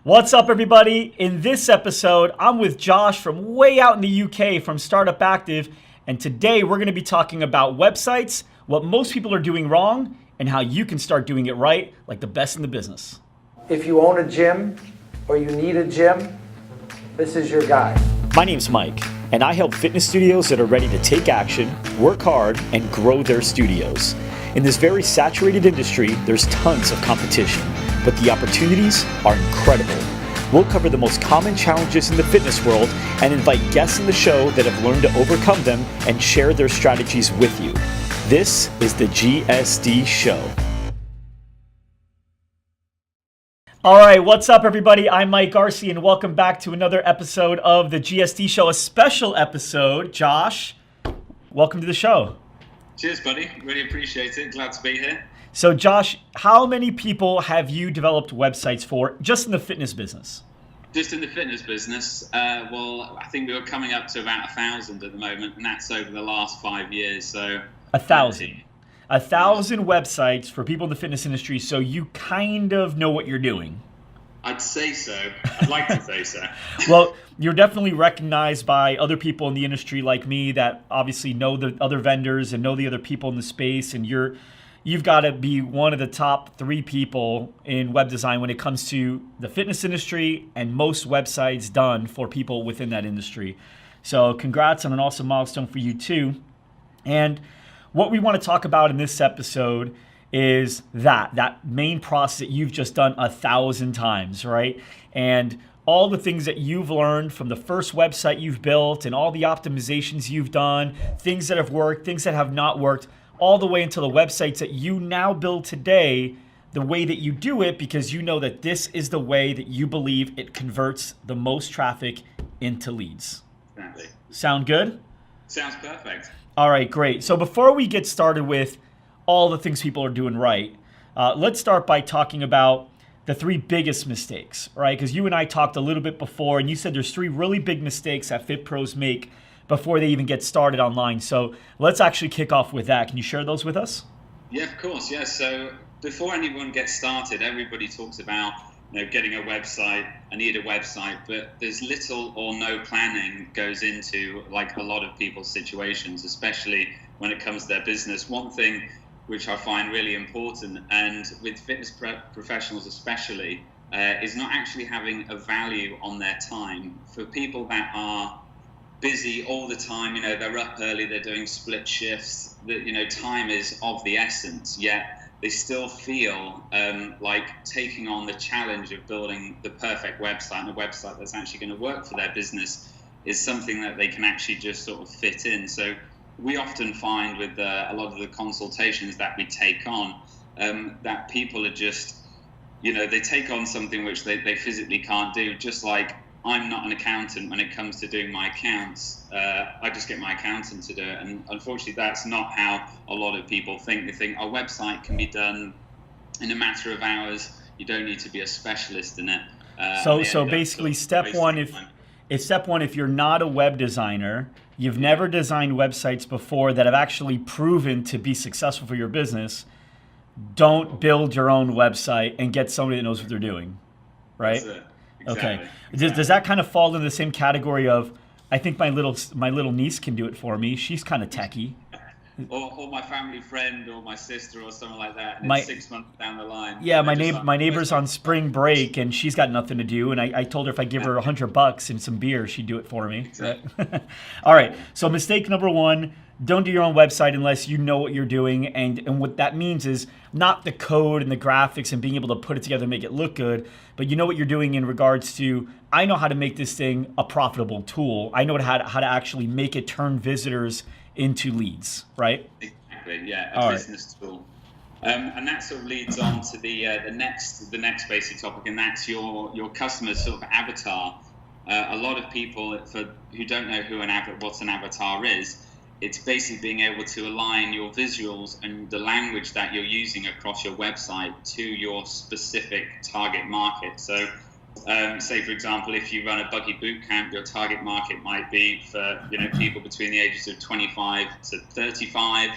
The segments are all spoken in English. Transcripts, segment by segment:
What's up, everybody? In this episode, I'm with Josh from way out in the UK from Startup Active, and today we're going to be talking about websites, what most people are doing wrong, and how you can start doing it right, like the best in the business. If you own a gym or you need a gym, this is your guy. My name's Mike, and I help fitness studios that are ready to take action, work hard, and grow their studios. In this very saturated industry, there's tons of competition, but the opportunities are incredible. We'll cover the most common challenges in the fitness world and invite guests in the show that have learned to overcome them and share their strategies with you. This is the GSD Show. All right, what's up, everybody? I'm Mike Arce, and welcome back to another episode of the GSD Show, a special episode. Josh, welcome to the show. Cheers, buddy. Really appreciate it. Glad to be here. So, Josh, how many people have you developed websites for just in the fitness business? Just in the fitness business, well, I think we were coming up to about 1,000 at the moment, and that's over the last 5 years. So 1,000. 1,000 websites for people in the fitness industry, so you kind of know what you're doing. I'd say so. I'd like to say so. Well, you're definitely recognized by other people in the industry like me that obviously know the other vendors and know the other people in the space, and you've got to be one of the top 3 people in web design when it comes to the fitness industry and most websites done for people within that industry. So congrats on an awesome milestone for you too. And what we want to talk about in this episode is that main process that you've just done 1,000 times, right? And all the things that you've learned from the first website you've built and all the optimizations you've done, things that have worked, things that have not worked, all the way into the websites that you now build today, the way that you do it, because you know that this is the way that you believe it converts the most traffic into leads. Exactly. Sound good? Sounds perfect. All right, great. So before we get started with all the things people are doing right, let's start by talking about the 3 biggest mistakes, right? Because you and I talked a little bit before, and you said there's 3 really big mistakes that fit pros make before they even get started online. So let's actually kick off with that. Can you share those with us? Yeah, of course. Yeah. So before anyone gets started, everybody talks about getting a website. I need a website, but there's little or no planning goes into like a lot of people's situations, especially when it comes to their business. One thing which I find really important, and with fitness professionals especially, is not actually having a value on their time. For people that are busy all the time, they're up early, they're doing split shifts, that time is of the essence, yet they still feel like taking on the challenge of building the perfect website, and a website that's actually going to work for their business is something that they can actually just sort of fit in. So we often find with a lot of the consultations that we take on that people are just, they take on something which they physically can't do. Just like I'm not an accountant when it comes to doing my accounts. I just get my accountant to do it. And unfortunately, that's not how a lot of people think. They think our website can be done in a matter of hours. You don't need to be a specialist in it. So basically, step one, if you're not a web designer, you've never designed websites before that have actually proven to be successful for your business, don't build your own website and get somebody that knows what they're doing, right? That's it. Okay. Exactly. Does that kind of fall in the same category of, I think my little niece can do it for me. She's kind of techie. Or my family friend or my sister or something like that. And My- it's 6 months down the line. Yeah, my neighbor's on spring break and she's got nothing to do. And I told her if I give her $100 and some beer, she'd do it for me. Exactly. All right. So mistake number 1, don't do your own website unless you know what you're doing. And what that means is not the code and the graphics and being able to put it together and make it look good, but you know what you're doing in regards to, I know how to make this thing a profitable tool. I know how to actually make it turn visitors into leads, right? Exactly, yeah, All right. business tool. And that sort of leads on to the next basic topic, and that's your customer's sort of avatar. A lot of people who don't know what an avatar is, it's basically being able to align your visuals and the language that you're using across your website to your specific target market. So say, for example, if you run a buggy boot camp, your target market might be for people between the ages of 25 to 35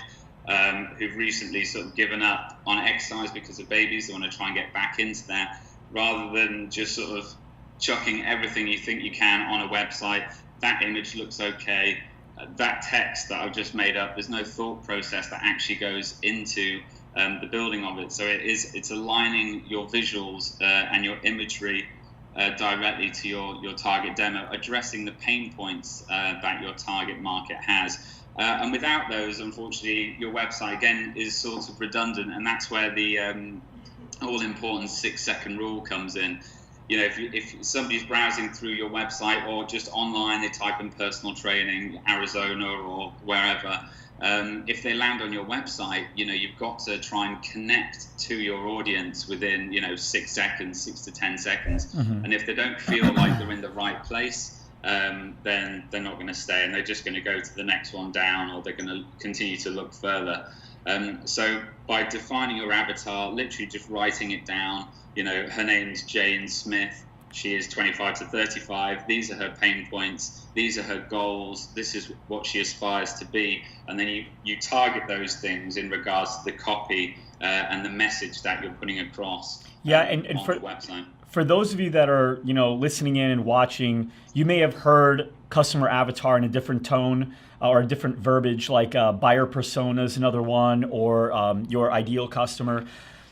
who've recently sort of given up on exercise because of babies. They want to try and get back into that. rather than just sort of chucking everything you think you can on a website. That image looks okay. That text that I've just made up, there's no thought process that actually goes into the building of it. So it's aligning your visuals and your imagery directly to your target demo, addressing the pain points that your target market has. And without those, unfortunately, your website, again, is sort of redundant, and that's where the all-important 6-second rule comes in. You know, if somebody's browsing through your website or just online, they type in personal training, Arizona or wherever, if they land on your website, you know, you've got to try and connect to your audience within, 6 seconds, 6 to 10 seconds. And if they don't feel like they're in the right place, then they're not going to stay, and they're just going to go to the next one down, or they're going to continue to look further. So by defining your avatar, literally just writing it down, her name's Jane Smith. She is 25 to 35. These are her pain points. These are her goals. This is what she aspires to be. And then you target those things in regards to the copy and the message that you're putting across on the website. For those of you that are, listening in and watching, you may have heard customer avatar in a different tone or a different verbiage, like buyer persona is another one, or your ideal customer.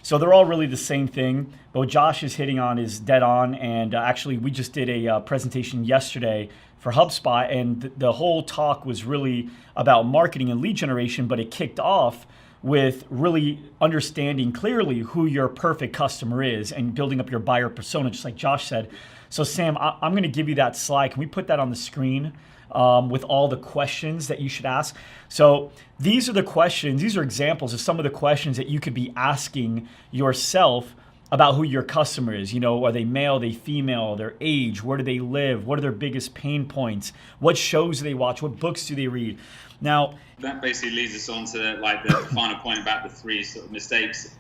So they're all really the same thing. But what Josh is hitting on is dead on. And actually, we just did a presentation yesterday for HubSpot, and the whole talk was really about marketing and lead generation, but it kicked off with really understanding clearly who your perfect customer is and building up your buyer persona, just like Josh said. So Sam, I'm going to give you that slide. Can we put that on the screen with all the questions that you should ask? So these are the questions, these are examples of some of the questions that you could be asking yourself about who your customer is. Are they male, are they female, their age, where do they live, what are their biggest pain points, what shows do they watch, what books do they read? Now, that basically leads us on to the final point about the 3 sort of mistakes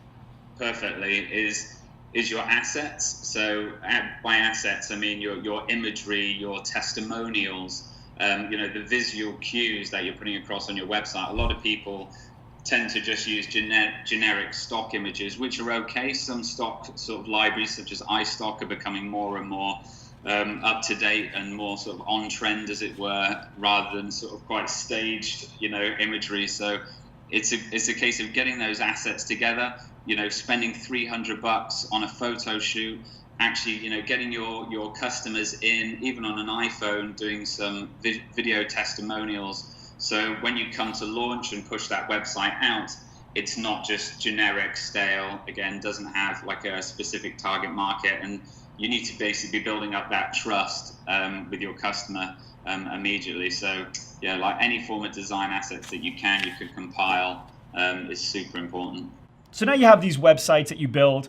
perfectly is your assets. So by assets, I mean your imagery, your testimonials, the visual cues that you're putting across on your website. A lot of people tend to just use generic stock images, which are okay. Some stock sort of libraries, such as iStock, are becoming more and more up to date and more sort of on trend, as it were, rather than sort of quite staged, imagery. So it's a case of getting those assets together. Spending $300 on a photo shoot. Actually, getting your customers in, even on an iPhone, doing some video testimonials. So when you come to launch and push that website out, it's not just generic, stale, again, doesn't have like a specific target market. And you need to basically be building up that trust with your customer immediately. So yeah, like any form of design assets that you could compile is super important. So now you have these websites that you build.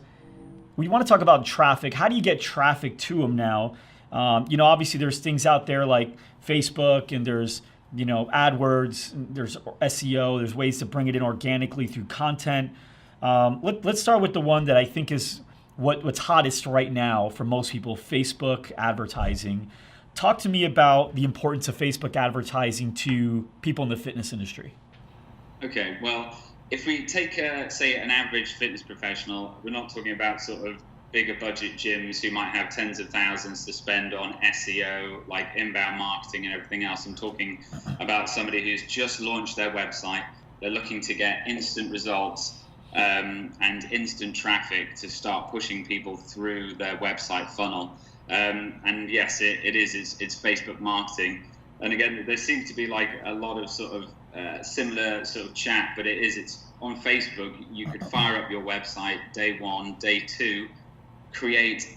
We want to talk about traffic. How do you get traffic to them now? Obviously there's things out there like Facebook, and there's AdWords, there's SEO, there's ways to bring it in organically through content. Let's start with the one that I think is what's hottest right now for most people, Facebook advertising. Talk to me about the importance of Facebook advertising to people in the fitness industry. Okay, well, if we take, say, an average fitness professional, we're not talking about sort of bigger budget gyms who might have tens of thousands to spend on SEO, like inbound marketing and everything else. I'm talking about somebody who's just launched their website. They're looking to get instant results and instant traffic to start pushing people through their website funnel. And yes, it's Facebook marketing. And again, there seems to be like a lot of sort of similar sort of chat, but it's on Facebook. You could fire up your website day 1, day 2, create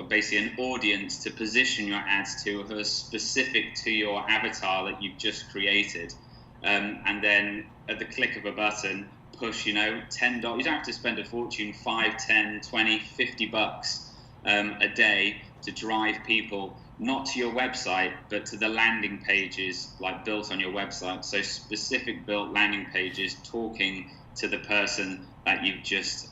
basically an audience to position your ads to who are specific to your avatar that you've just created. And then at the click of a button, push, $10. You don't have to spend a fortune, 5, 10, 20, $50 a day to drive people not to your website, but to the landing pages like built on your website. So specific built landing pages talking to the person that you've just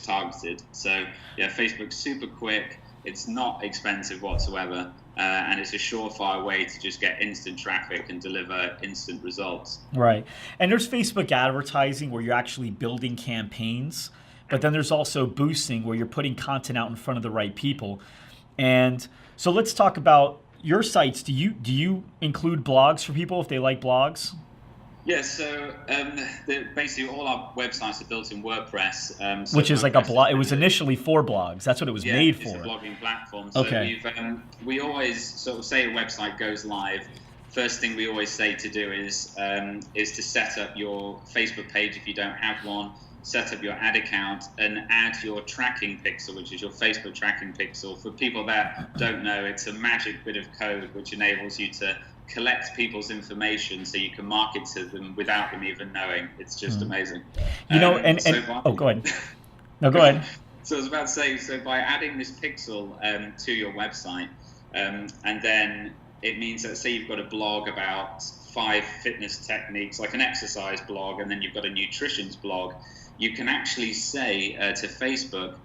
targeted. So yeah, Facebook's super quick. It's not expensive whatsoever, and it's a surefire way to just get instant traffic and deliver instant results. Right, and there's Facebook advertising where you're actually building campaigns but then there's also boosting where you're putting content out in front of the right people. And so let's talk about your sites. Do you include blogs for people if they like blogs? Yeah, so basically all our websites are built in WordPress. Which is like a WordPress blog. It was initially for blogs. That's what it was made it's for. a blogging platform. So Okay. we always sort of say a website goes live. First thing we always say to do is to set up your Facebook page if you don't have one, set up your ad account and add your tracking pixel, which is your Facebook tracking pixel. For people that don't know, it's a magic bit of code which enables you to collect people's information so you can market to them without them even knowing. It's just amazing. Go ahead. No, go ahead. So I was about to say, so by adding this pixel to your website, and then it means that say you've got a blog about 5 fitness techniques, like an exercise blog, and then you've got a nutrition blog, you can actually say to Facebook,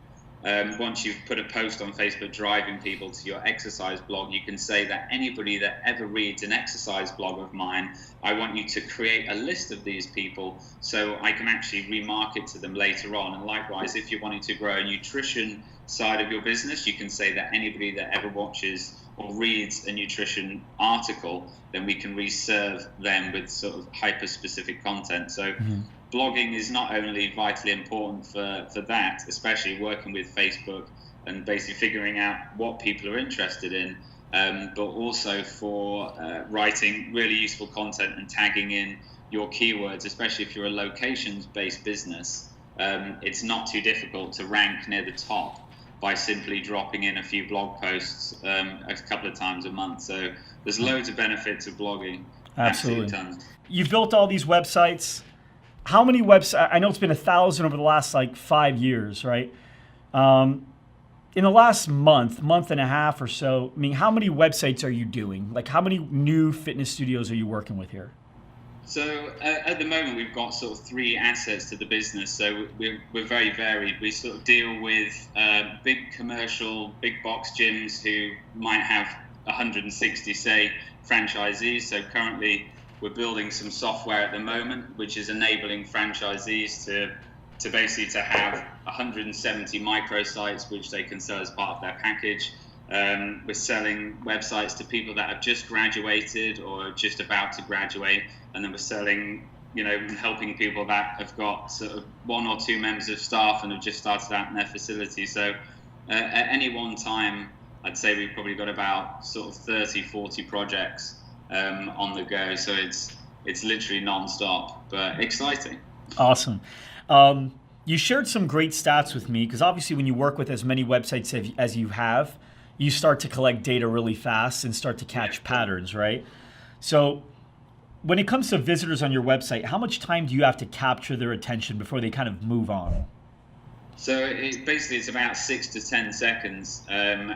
once you've put a post on Facebook driving people to your exercise blog, you can say that anybody that ever reads an exercise blog of mine, I want you to create a list of these people so I can actually remarket to them later on. And likewise, if you're wanting to grow a nutrition side of your business, you can say that anybody that ever watches or reads a nutrition article, then we can reserve them with sort of hyper-specific content. So blogging is not only vitally important for that, especially working with Facebook and basically figuring out what people are interested in, but also for writing really useful content and tagging in your keywords, especially if you're a locations-based business. It's not too difficult to rank near the top by simply dropping in a few blog posts a couple of times a month. So there's loads of benefits of blogging. Absolutely. Tons. You've built all these websites. How many websites? I know it's been 1,000 over the last 5 years, right? In the last month and a half or so, I mean, how many websites are you doing? Like, how many new fitness studios are you working with here? So at the moment, we've got sort of 3 assets to the business. So we're very varied. We sort of deal with big commercial, big box gyms who might have 160, say, franchisees. So currently, we're building some software at the moment, which is enabling franchisees to basically to have 170 microsites, which they can sell as part of their package. We're selling websites to people that have just graduated or just about to graduate, and then we're selling, helping people that have got sort of 1 or 2 members of staff and have just started out in their facility. So at any one time, I'd say we've probably got about sort of 30, 40 projects on the go. So it's literally non-stop, but exciting. Awesome. You shared some great stats with me because obviously when you work with as many websites as you have, you start to collect data really fast and start to catch patterns, right? So when it comes to visitors on your website, how much time do you have to capture their attention before they kind of move on? So it's about 6 to 10 seconds, and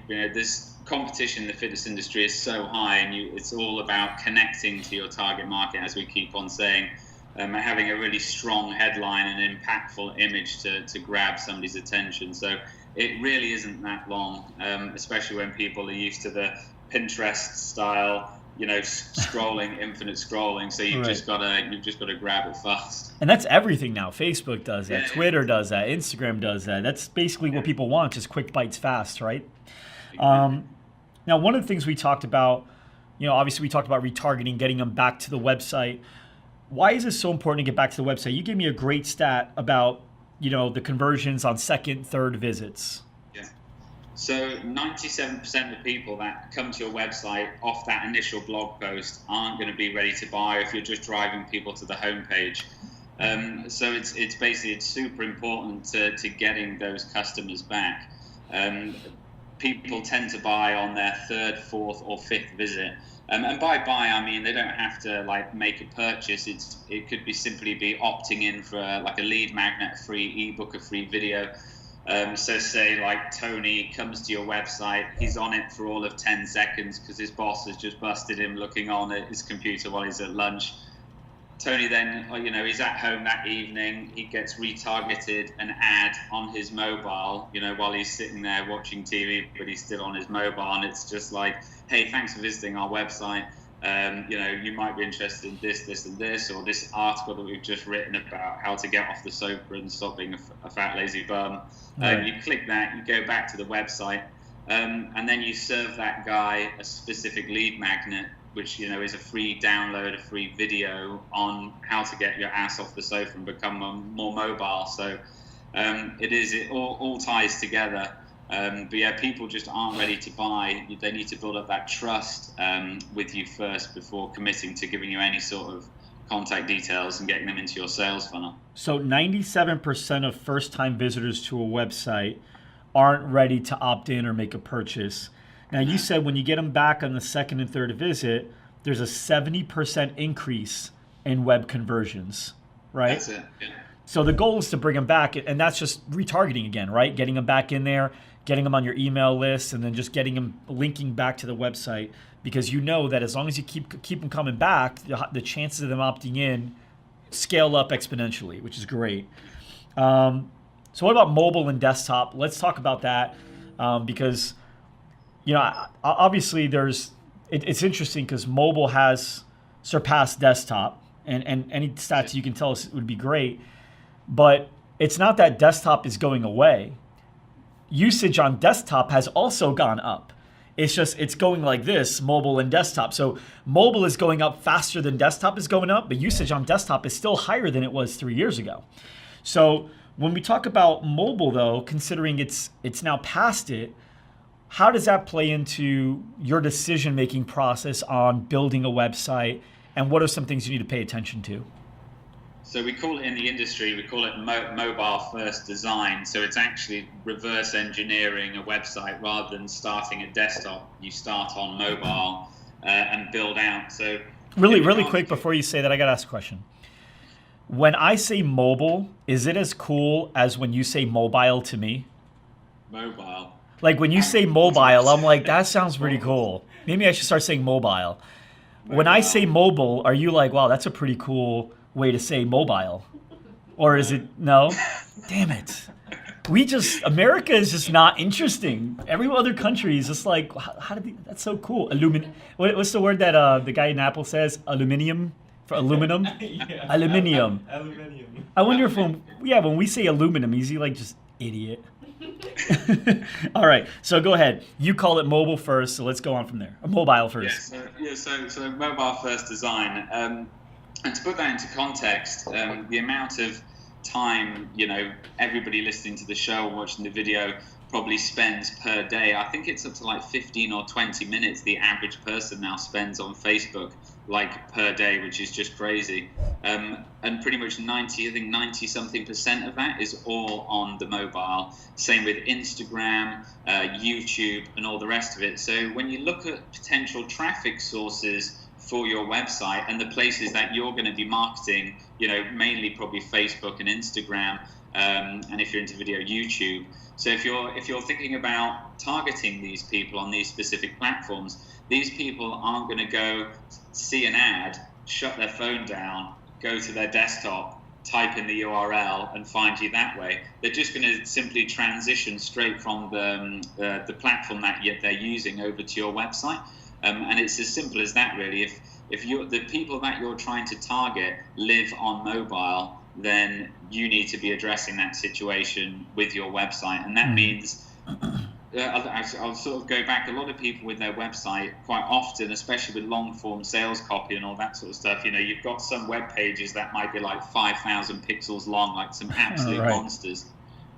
this competition in the fitness industry is so high, and it's all about connecting to your target market, as we keep on saying, having a really strong headline and impactful image to grab somebody's attention. So it really isn't that long, especially when people are used to the Pinterest style, scrolling, infinite scrolling. So you've just got to grab it fast. And that's everything now. Facebook does that. Twitter does that. Instagram does that. That's basically what people want, just quick bites fast, right? Now, one of the things we talked about, obviously we talked about retargeting, getting them back to the website. Why is it so important to get back to the website? You gave me a great stat about, the conversions on second, third visits. Yeah. So 97% of the people that come to your website off that initial blog post aren't going to be ready to buy if you're just driving people to the homepage. So it's super important to getting those customers back. People tend to buy on their 3rd, 4th, or 5th visit. And by buy, I mean they don't have to make a purchase. It could be simply opting in for a lead magnet, a free ebook, a free video. So say Tony comes to your website, he's on it for all of 10 seconds because his boss has just busted him looking on at his computer while he's at lunch. Tony then, he's at home that evening, he gets retargeted an ad on his mobile, while he's sitting there watching TV, but he's still on his mobile, and it's just hey, thanks for visiting our website. You might be interested in this, and this, or this article that we've just written about how to get off the sofa and stop being a fat, lazy bum. Right. You click that, you go back to the website, and then you serve that guy a specific lead magnet, which is a free download, a free video on how to get your ass off the sofa and become more mobile. So it all ties together. But yeah, people just aren't ready to buy. They need to build up that trust with you first before committing to giving you any sort of contact details and getting them into your sales funnel. So 97% of first-time visitors to a website aren't ready to opt in or make a purchase. Now, you said when you get them back on the second and third visit, there's a 70% increase in web conversions, right? That's it. Yeah. So the goal is to bring them back, and that's just retargeting again, right? Getting them back in there, getting them on your email list, and then just getting them linking back to the website, because you know that as long as you keep them coming back, the chances of them opting in scale up exponentially, which is great. So what about mobile and desktop? Let's talk about that, because obviously it's interesting because mobile has surpassed desktop, and any stats you can tell us would be great. But it's not that desktop is going away. Usage on desktop has also gone up. It's going like this, mobile and desktop. So mobile is going up faster than desktop is going up, but usage on desktop is still higher than it was 3 years ago. So when we talk about mobile, though, considering it's now past it, how does that play into your decision-making process on building a website, and what are some things you need to pay attention to? So we call it in the industry, mobile first design. So it's actually reverse engineering a website rather than starting a desktop. You start on mobile and build out. So really quick before you say that, I got to ask a question. When I say mobile, is it as cool as when you say mobile to me? Mobile. Like when you say mobile, I'm like, that sounds pretty cool. Maybe I should start saying mobile. When I say mobile, are you like, wow, that's a pretty cool way to say mobile? Or is it no? Damn it. America is just not interesting. Every other country is just like, that's so cool. What's the word that the guy in Apple says? Aluminium? For aluminum? Yeah. Aluminium. Aluminium. I wonder if when we say aluminum, is he like just idiot? All right, so go ahead. You call it mobile first, so let's go on from there. Mobile first. So mobile first design. And to put that into context, the amount of time, everybody listening to the show or watching the video probably spends per day. I think it's up to like 15 or 20 minutes the average person now spends on Facebook, like per day, which is just crazy. And pretty much 90-something% of that is all on the mobile. Same with Instagram, YouTube, and all the rest of it. So when you look at potential traffic sources for your website and the places that you're going to be marketing, mainly probably Facebook and Instagram, and if you're into video, YouTube. So if you're thinking about targeting these people on these specific platforms, these people aren't going to go see an ad, shut their phone down, go to their desktop, type in the URL and find you that way. They're just going to simply transition straight from the platform that they're using over to your website. And it's as simple as that, really. If the people that you're trying to target live on mobile, then you need to be addressing that situation with your website. And that means, I'll sort of go back, a lot of people with their website, quite often, especially with long form sales copy and all that sort of stuff, you've got some web pages that might be like 5,000 pixels long, like some absolute monsters.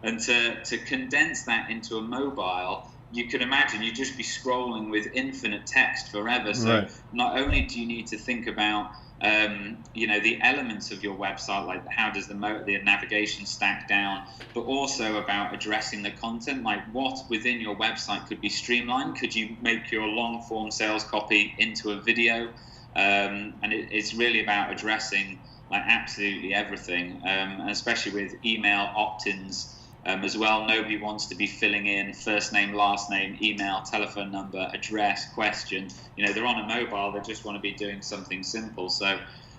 And to condense that into a mobile, you could imagine you'd just be scrolling with infinite text forever. So not only do you need to think about the elements of your website, like how does the navigation stack down, but also about addressing the content, like what within your website could be streamlined. Could you make your long form sales copy into a video? And it's really about addressing like absolutely everything, and especially with email opt-ins as well. Nobody wants to be filling in first name, last name, email, telephone number, address, question. They're on a mobile, they just want to be doing something simple. So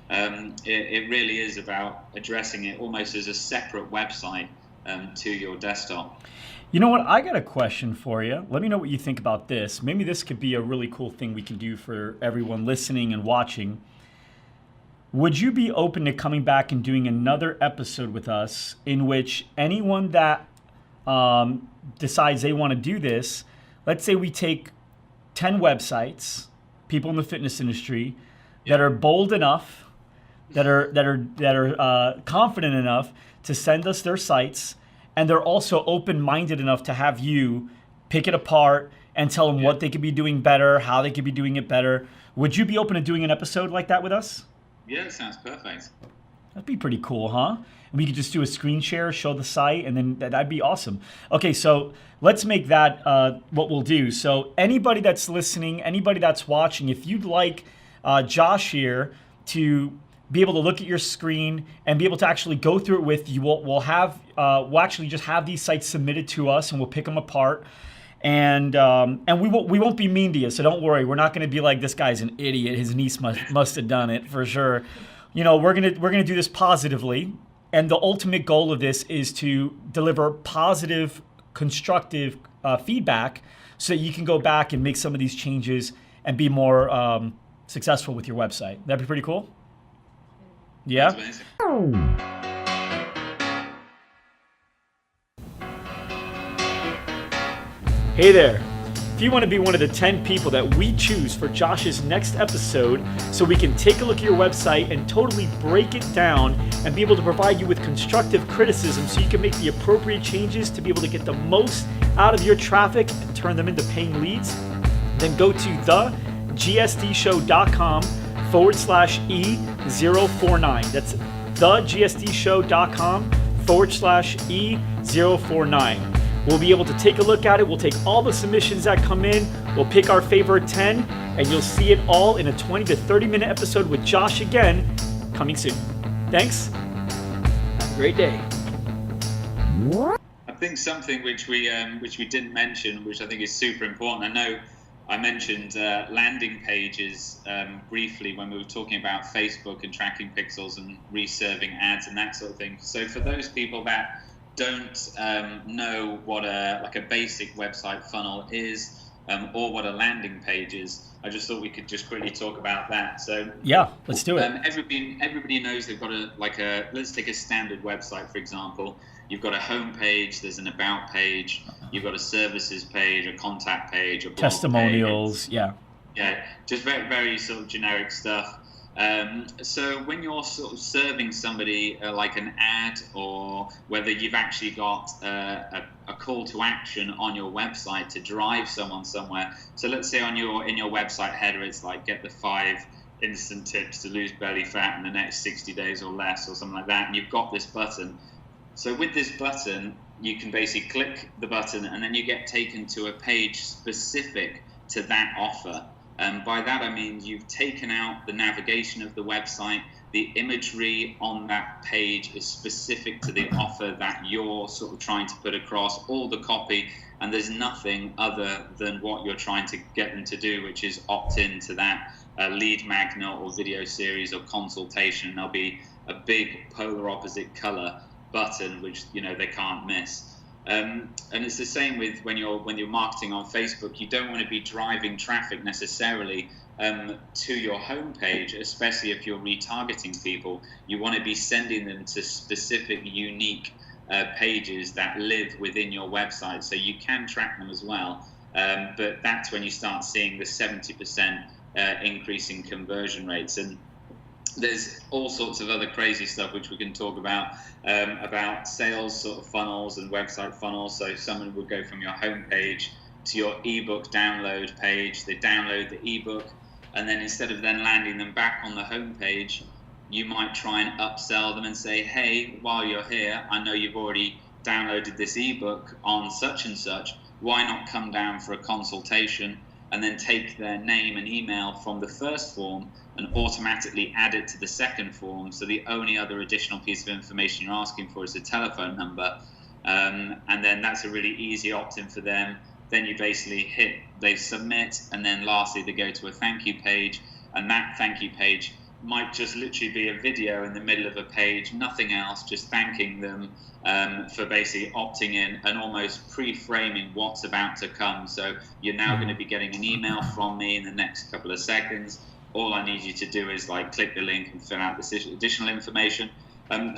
it really is about addressing it almost as a separate website to your desktop. You know what? I got a question for you. Let me know what you think about this. Maybe this could be a really cool thing we can do for everyone listening and watching. Would you be open to coming back and doing another episode with us in which anyone that decides they want to do this, let's say we take 10 websites, people in the fitness industry that are bold enough, that are confident enough to send us their sites, and they're also open-minded enough to have you pick it apart and tell them what they could be doing better, how they could be doing it better. Would you be open to doing an episode like that with us? Yeah, it sounds perfect. That'd be pretty cool, huh? And we could just do a screen share, show the site, and then that'd be awesome. Okay, so let's make that what we'll do. So anybody that's listening, anybody that's watching, if you'd like Josh here to be able to look at your screen and be able to actually go through it with you, we'll actually just have these sites submitted to us, and we'll pick them apart. And we won't be mean to you, so don't worry. We're not going to be like, this guy's an idiot. His niece must have done it for sure. You know, we're gonna do this positively, and the ultimate goal of this is to deliver positive, constructive feedback, so that you can go back and make some of these changes and be more successful with your website. That'd be pretty cool. Yeah. That's amazing. Hey there. If you want to be one of the 10 people that we choose for Josh's next episode, so we can take a look at your website and totally break it down and be able to provide you with constructive criticism so you can make the appropriate changes to be able to get the most out of your traffic and turn them into paying leads, then go to thegsdshow.com/E049. That's thegsdshow.com/E049. We'll be able to take a look at it. We'll take all the submissions that come in. We'll pick our favorite 10, and you'll see it all in a 20 to 30-minute episode with Josh again, coming soon. Thanks. Have a great day. I think something which we didn't mention, which I think is super important. I know I mentioned landing pages briefly when we were talking about Facebook and tracking pixels and reserving ads and that sort of thing. So for those people that don't know what a basic website funnel is, or what a landing page is, I just thought we could just quickly talk about that. So yeah, let's do it. Everybody knows they've got let's take a standard website, for example. You've got a home page, there's an about page, you've got a services page, a contact page, a blog testimonials, page. Yeah, just very, very sort of generic stuff. So when you're sort of serving somebody like an ad, or whether you've actually got a call to action on your website to drive someone somewhere. So let's say in your website header, it's like, get the 5 instant tips to lose belly fat in the next 60 days or less, or something like that. And you've got this button. So with this button, you can basically click the button, and then you get taken to a page specific to that offer. By that I mean you've taken out the navigation of the website. The imagery on that page is specific to the offer that you're sort of trying to put across, all the copy, and there's nothing other than what you're trying to get them to do, which is opt in to that lead magnet or video series or consultation. There'll be a big polar opposite color button, which they can't miss. And it's the same with when you're marketing on Facebook. You don't want to be driving traffic necessarily to your homepage, especially if you're retargeting people. You want to be sending them to specific, unique pages that live within your website, so you can track them as well. But that's when you start seeing the 70% increase in conversion rates. And there's all sorts of other crazy stuff which we can talk about sales sort of funnels and website funnels. So someone would go from your homepage to your ebook download page. They download the ebook, and then instead of then landing them back on the homepage, you might try and upsell them and say, hey, while you're here, I know you've already downloaded this ebook on such and such. Why not come down for a consultation, and then take their name and email from the first form and automatically add it to the second form. So the only other additional piece of information you're asking for is a telephone number. And then that's a really easy opt-in for them. Then you basically they submit, and then lastly they go to a thank you page, and that thank you page might just literally be a video in the middle of a page, nothing else, just thanking them for basically opting in and almost pre-framing what's about to come. So you're now going to be getting an email from me in the next couple of seconds. All I need you to do is like click the link and fill out this additional information.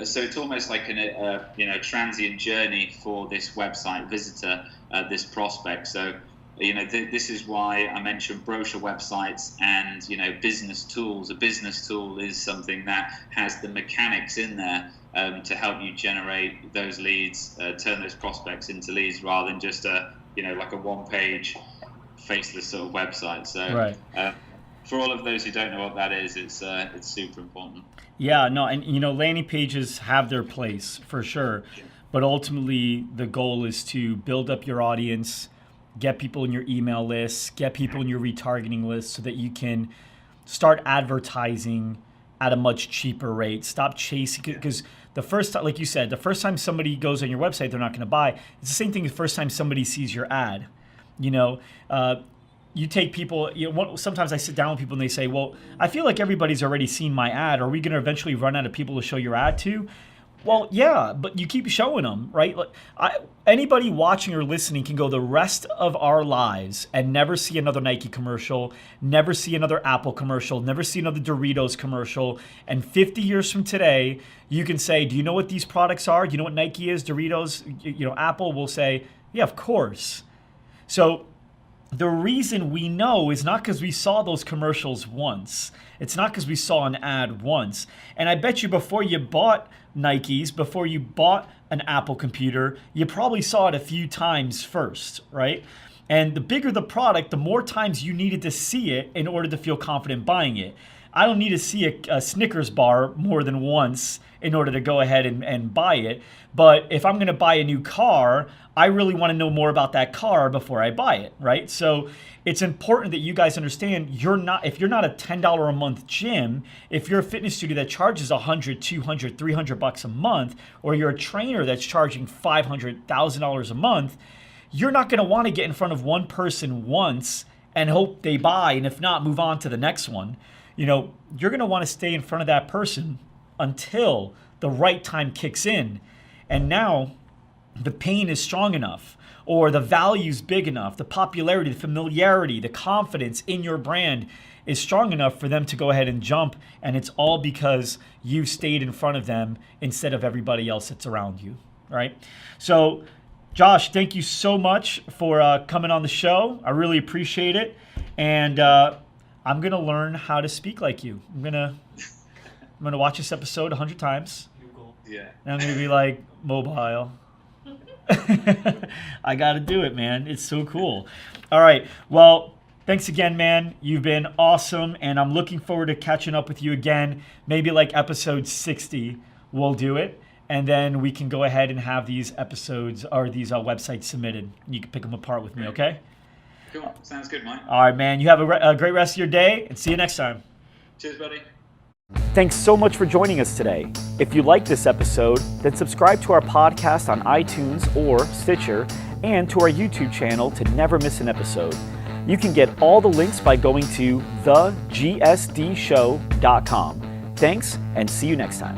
So it's almost like a transient journey for this website visitor, this prospect. So this is why I mentioned brochure websites and business tools. A business tool is something that has the mechanics in there to help you generate those leads, turn those prospects into leads, rather than just like a one-page faceless sort of website. So right. For all of those who don't know what that is, it's super important. Yeah, no, and landing pages have their place for sure, but ultimately the goal is to build up your audience, get people in your email lists, get people in your retargeting list so that you can start advertising at a much cheaper rate. Stop chasing, because the first time, like you said, the first time somebody goes on your website, they're not going to buy. It's the same thing the first time somebody sees your ad. You take people, sometimes I sit down with people and they say, well, I feel like everybody's already seen my ad. Are we going to eventually run out of people to show your ad to? Well, yeah, but you keep showing them, right? Anybody watching or listening can go the rest of our lives and never see another Nike commercial, never see another Apple commercial, never see another Doritos commercial. And 50 years from today, you can say, do you know what these products are? Do you know what Nike is, Doritos? Apple will say, yeah, of course. So the reason we know is not because we saw those commercials once. It's not because we saw an ad once. And I bet you before you bought Nikes, before you bought an Apple computer, you probably saw it a few times first, right? And the bigger the product, the more times you needed to see it in order to feel confident buying it. I don't need to see a Snickers bar more than once in order to go ahead and buy it. But if I'm going to buy a new car, I really want to know more about that car before I buy it, right? So it's important that you guys understand if you're not a $10 a month gym, if you're a fitness studio that charges $100, $200, $300 a month, or you're a trainer that's charging $500, $1,000 a month, you're not going to want to get in front of one person once and hope they buy, and if not, move on to the next one. You're going to want to stay in front of that person until the right time kicks in. And now the pain is strong enough, or the value's big enough, the popularity, the familiarity, the confidence in your brand is strong enough for them to go ahead and jump. And it's all because you stayed in front of them instead of everybody else that's around you, right? So Josh, thank you so much for coming on the show. I really appreciate it. And I'm going to learn how to speak like you. I'm going to watch this episode 100 times. Yeah. And I'm going to be like, mobile. I got to do it, man. It's so cool. All right. Well, thanks again, man. You've been awesome. And I'm looking forward to catching up with you again. Maybe like episode 60, we'll do it. And then we can go ahead and have these episodes or these websites submitted. You can pick them apart with me, okay? Cool. Sounds good, Mike. All right, man. You have a great rest of your day, and see you next time. Cheers, buddy. Thanks so much for joining us today. If you like this episode, then subscribe to our podcast on iTunes or Stitcher and to our YouTube channel to never miss an episode. You can get all the links by going to thegsdshow.com. Thanks, and see you next time.